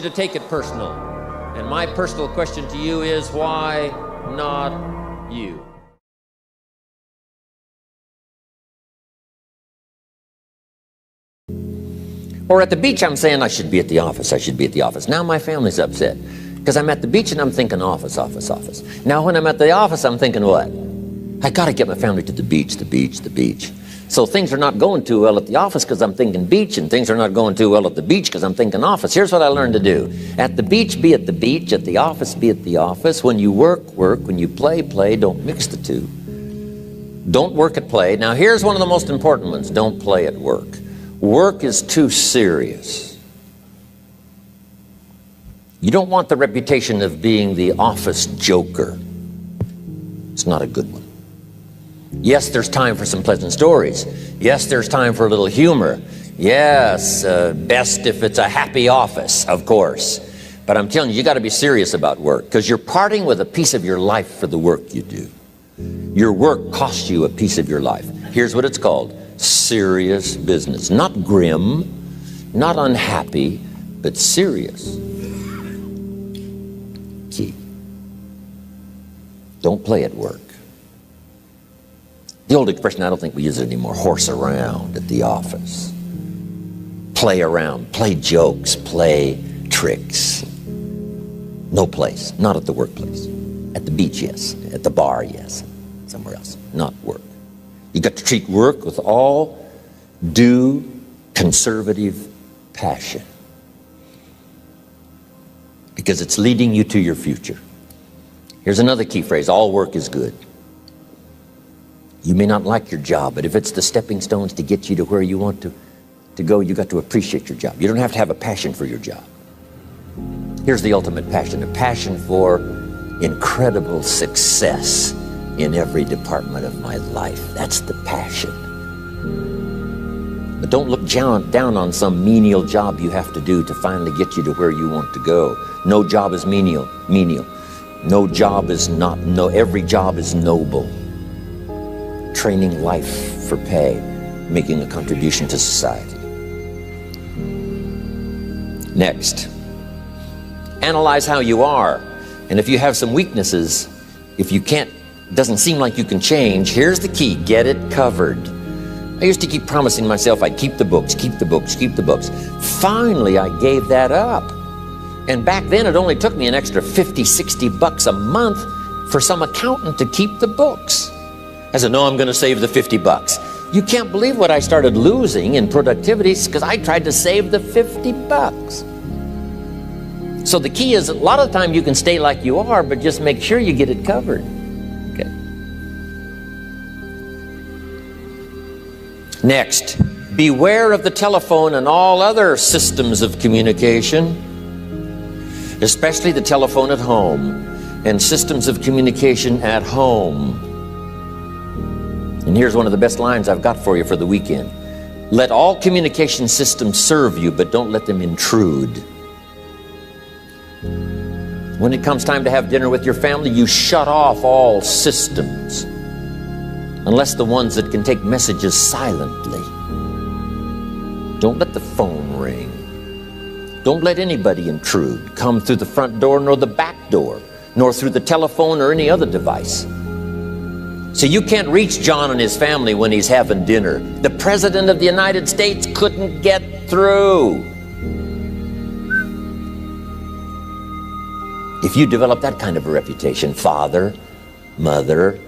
to take it personal. And my personal question to you is, why not you? Or at the beach, I'm saying I should be at the office, I should be at the office. Now my family's upset because I'm at the beach and I'm thinking office, office, office. Now when I'm at the office, I'm thinking what? I got to get my family to the beach, the beach, the beach. So things are not going too well at the office because I'm thinking beach, and things are not going too well at the beach because I'm thinking office. Here's what I learned to do. At the beach, be at the beach. At the office, be at the office. When you work, work. When you play, play. Don't mix the two. Don't work at play. Now here's one of the most important ones. Don't play at work. Work is too serious. You don't want the reputation of being the office joker. It's not a good one. Yes, there's time for some pleasant stories. Yes, there's time for a little humor. Yes, best if it's a happy office, of course. But I'm telling you, you got to be serious about work, because you're parting with a piece of your life for the work you do. Your work costs you a piece of your life. Here's what it's called: serious business. Not grim, not unhappy, but serious. Key. Don't play at work. The old expression, I don't think we use it anymore, horse around at the office. Play around, play jokes, play tricks. No place, not at the workplace. At the beach, yes. At the bar, yes. Somewhere else, not work. You got to treat work with all due conservative passion, because it's leading you to your future. Here's another key phrase: all work is good. You may not like your job, but if it's the stepping stones to get you to where you want to go, you got to appreciate your job. You don't have to have a passion for your job. Here's the ultimate passion: a passion for incredible success in every department of my life. That's the passion. But don't look down on some menial job you have to do to finally get you to where you want to go. No job is menial. No job is not, every job is noble. Training life for pay, making a contribution to society. Next, analyze how you are. And if you have some weaknesses, if you can't, doesn't seem like you can change, here's the key: get it covered. I used to keep promising myself I'd keep the books, keep the books, keep the books. Finally, I gave that up. And back then, it only took me an extra $50, $60 a month for some accountant to keep the books. I said, no, I'm going to save the $50. You can't believe what I started losing in productivity because I tried to save the $50. So the key is, a lot of the time you can stay like you are, but just make sure you get it covered. Okay. Next, beware of the telephone and all other systems of communication, especially the telephone at home and systems of communication at home. And here's one of the best lines I've got for you for the weekend: let all communication systems serve you, but don't let them intrude. When it comes time to have dinner with your family, you shut off all systems, unless the ones that can take messages silently. Don't let the phone ring. Don't let anybody intrude, come through the front door nor the back door, nor through the telephone or any other device. So you can't reach John and his family when he's having dinner. The President of the United States couldn't get through. If you develop that kind of a reputation, father, mother,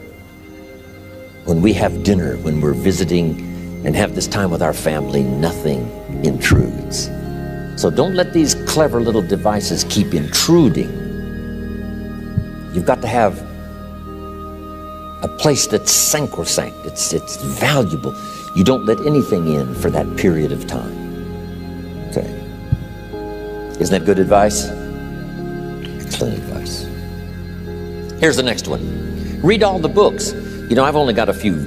when we have dinner, when we're visiting and have this time with our family, nothing intrudes. So don't let these clever little devices keep intruding. You've got to have a place that's sacrosanct, it's valuable. You don't let anything in for that period of time. Okay. Isn't that good advice? Excellent advice. Here's the next one. Read all the books. You know, I've only got a few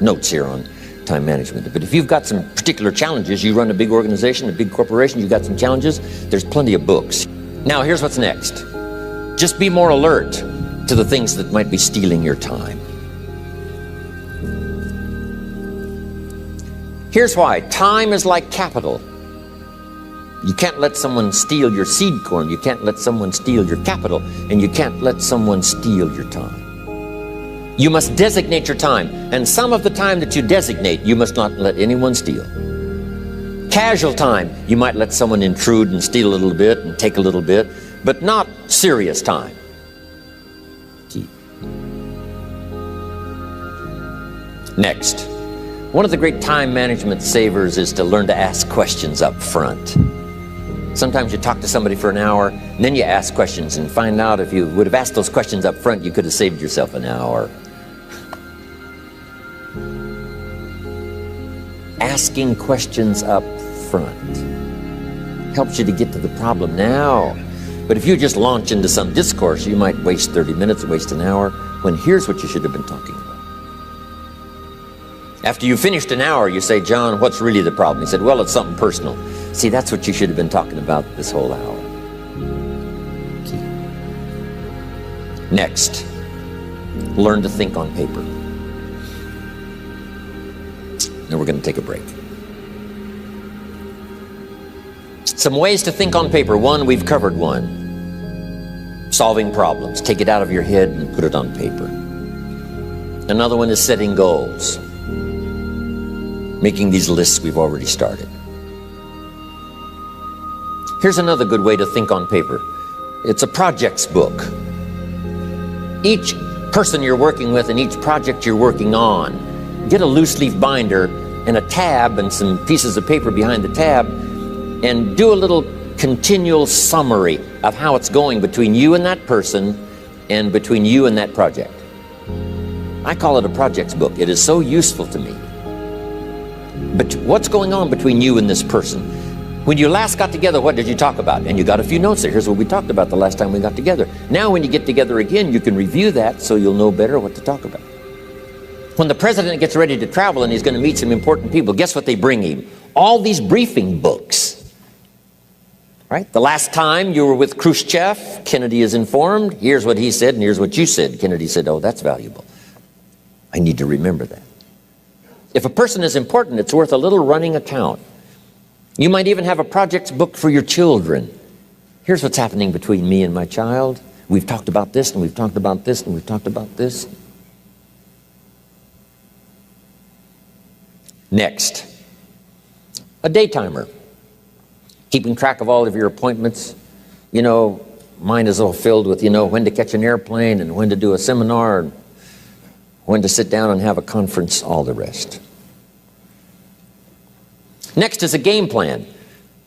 notes here on time management, but if you've got some particular challenges, you run a big organization, a big corporation, you've got some challenges, there's plenty of books. Now, here's what's next. Just be more alert to the things that might be stealing your time. Here's why. Time is like capital. You can't let someone steal your seed corn. You can't let someone steal your capital. And you can't let someone steal your time. You must designate your time. And some of the time that you designate, you must not let anyone steal. Casual time, you might let someone intrude and steal a little bit and take a little bit, but not serious time. Key. Next, one of the great time management savers is to learn to ask questions up front. Sometimes you talk to somebody for an hour, and then you ask questions and find out if you would have asked those questions up front, you could have saved yourself an hour. Asking questions up front helps you to get to the problem now. But if you just launch into some discourse, you might waste 30 minutes, waste an hour, when here's what you should have been talking about. After you finished an hour, you say, John, what's really the problem? He said, well, it's something personal. See, that's what you should have been talking about this whole hour. Key. Next, learn to think on paper. Now we're going to take a break. Some ways to think on paper. One, we've covered one. Solving problems. Take it out of your head and put it on paper. Another one is setting goals. Making these lists we've already started. Here's another good way to think on paper. It's a projects book. Each person you're working with and each project you're working on, get a loose leaf binder and a tab and some pieces of paper behind the tab and do a little continual summary of how it's going between you and that person and between you and that project. I call it a projects book. It is so useful to me. But what's going on between you and this person? When you last got together, what did you talk about? And you got a few notes there. Here's what we talked about the last time we got together. Now when you get together again, you can review that so you'll know better what to talk about. When the president gets ready to travel and he's going to meet some important people, guess what they bring him? All these briefing books. Right? The last time you were with Khrushchev, Kennedy is informed. Here's what he said and here's what you said. Kennedy said, oh, that's valuable. I need to remember that. If a person is important, it's worth a little running account. You might even have a projects book for your children. Here's what's happening between me and my child. We've talked about this, and we've talked about this, and we've talked about this. Next, a day timer. Keeping track of all of your appointments. You know, mine is all filled with, when to catch an airplane and when to do a seminar, and when to sit down and have a conference, all the rest. Next is a game plan.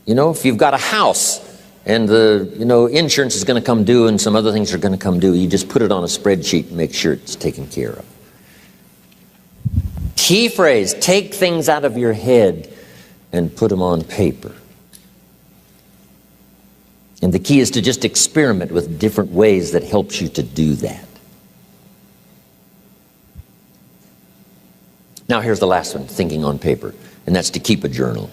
If you've got a house and the insurance is going to come due and some other things are going to come due, you just put it on a spreadsheet and make sure it's taken care of. Key phrase, take things out of your head and put them on paper. And the key is to just experiment with different ways that helps you to do that. Now here's the last one, thinking on paper, and that's to keep a journal.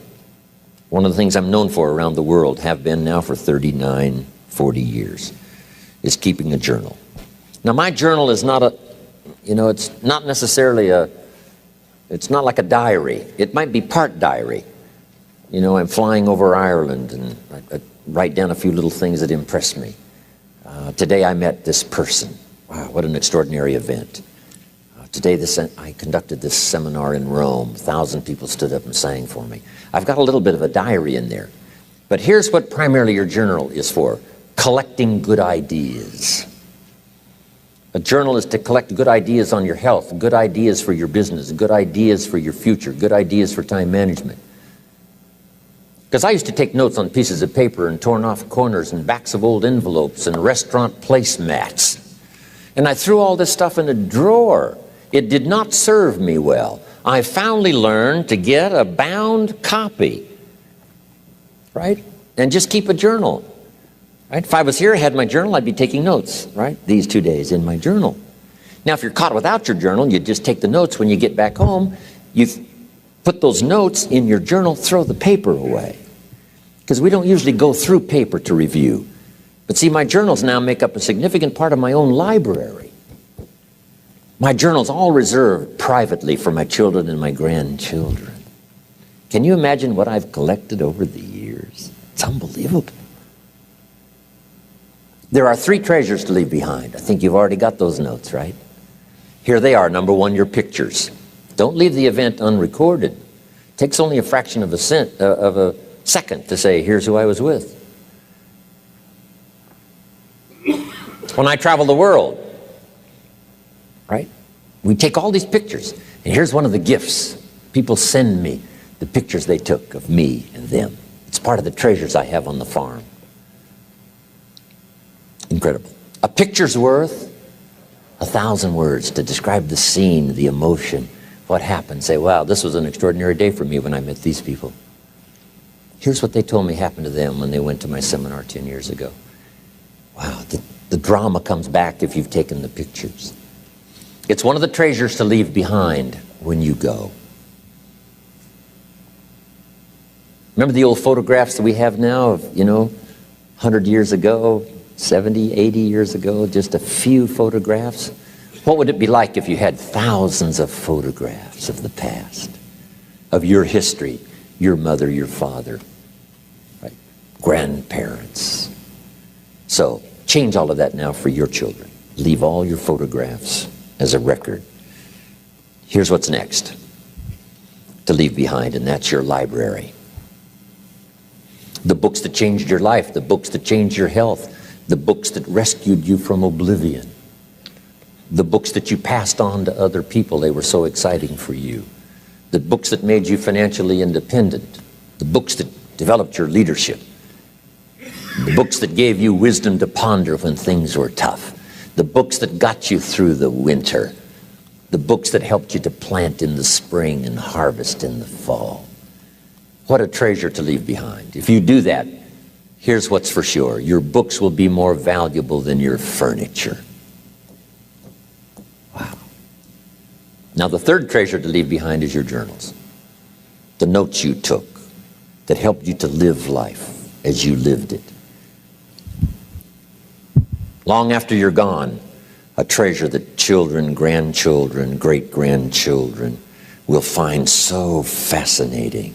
One of the things I'm known for around the world, have been now for 39, 40 years, is keeping a journal. Now my journal is not it's not necessarily it's not like a diary. It might be part diary. I'm flying over Ireland and I write down a few little things that impress me. Today I met this person. Wow, what an extraordinary event. Today I conducted this seminar in Rome. 1,000 people stood up and sang for me. I've got a little bit of a diary in there. But here's what primarily your journal is for. Collecting good ideas. A journal is to collect good ideas on your health, good ideas for your business, good ideas for your future, good ideas for time management. Because I used to take notes on pieces of paper and torn off corners and backs of old envelopes and restaurant placemats. And I threw all this stuff in a drawer. It did not serve me well. I finally learned to get a bound copy, right? And just keep a journal, right? If I was here, I had my journal, I'd be taking notes, right? These 2 days in my journal. Now, if you're caught without your journal, you just take the notes when you get back home. You put those notes in your journal, throw the paper away. Because we don't usually go through paper to review. But see, my journals now make up a significant part of my own library. My journal's all reserved privately for my children and my grandchildren. Can you imagine what I've collected over the years? It's unbelievable. There are 3 treasures to leave behind. I think you've already got those notes, right? Here they are. Number 1, your pictures. Don't leave the event unrecorded. It takes only a fraction of a second to say, here's who I was with. When I travel the world, right? We take all these pictures, and here's one of the gifts. People send me the pictures they took of me and them. It's part of the treasures I have on the farm. Incredible. A picture's worth 1,000 words to describe the scene, the emotion, what happened. Say, wow, this was an extraordinary day for me when I met these people. Here's what they told me happened to them when they went to my seminar 10 years ago. Wow, the drama comes back if you've taken the pictures. It's one of the treasures to leave behind when you go. Remember the old photographs that we have now of, 100 years ago, 70, 80 years ago, just a few photographs? What would it be like if you had thousands of photographs of the past, of your history, your mother, your father, right? Grandparents? So change all of that now for your children. Leave all your photographs as a record. Here's what's next to leave behind, and that's your library. The books that changed your life, the books that changed your health, the books that rescued you from oblivion, the books that you passed on to other people, they were so exciting for you, the books that made you financially independent, the books that developed your leadership, the books that gave you wisdom to ponder when things were tough, the books that got you through the winter, the books that helped you to plant in the spring and harvest in the fall. What a treasure to leave behind. If you do that, here's what's for sure. Your books will be more valuable than your furniture. Wow. Now the third treasure to leave behind is your journals. The notes you took that helped you to live life as you lived it. Long after you're gone, a treasure that children, grandchildren, great-grandchildren will find so fascinating.